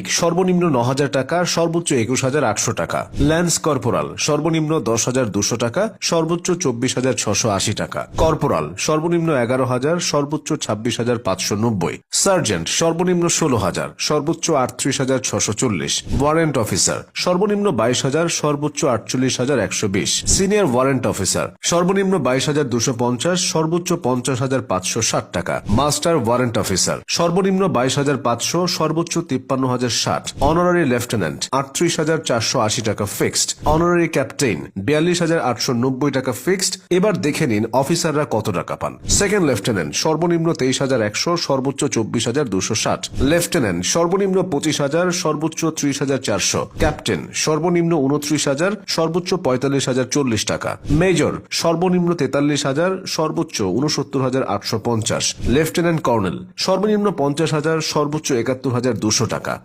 সৈনিক সর্বনিম্ন ৯,০০০ টাকা, সর্বোচ্চ ২১,৮০০ টাকা। ল্যান্স কর্পোরাল সর্বনিম্ন ১০,২০০ টাকা, সর্বোচ্চ ২৪,৬৮০ টাকা। কর্পোরাল সর্বনিম্ন ১১,০০০, সর্বোচ্চ ২৬,৫৯০। সার্জেন্ট সর্বনিম্ন ১৬,০০০, সর্বোচ্চ ৩৮,৬৪০। ওয়ারেন্ট অফিসার সর্বনিম্ন ২২,০০০, সর্বোচ্চ ৪৮,১২০। সিনিয়র ওয়ারেন্ট অফিসার সর্বনিম্ন ২২,২৫০, সর্বোচ্চ ৫০,৫৬০ টাকা। মাস্টার ওয়ারেন্ট অফিসার সর্বনিম্ন ২২,৫০০, সর্বোচ্চ ৫৩,০৬০। অনারারি লেফটেন্যান্ট ৩৮,৪৮০ টাকা ফিক্সড। অনারারি ক্যাপ্টেন ৪২,৮৯০ টাকা ফিক্সড। এবার দেখে নিন অফিসাররা কত টাকা পান। সেকেন্ড লেফটেন্যান্ট সর্বনিম্ন ২৩,১০০, সর্বোচ্চ ২৪,২৬০। লেফটেন্যান্ট সর্বনিম্ন ২৫,০০০, সর্বোচ্চ ৩০,৪০০। ক্যাপ্টেন সর্বনিম্ন ২৯,০০০, সর্বোচ্চ ৪৫,০৪০ টাকা। মেজর সর্বনিম্ন ৪৩,০০০, সর্বোচ্চ ৬৯,৮৫০। লেফটেন্যান্ট কর্নেল সর্বনিম্ন ৫০,০০০, সর্বোচ্চ ৭১,২০০ টাকা।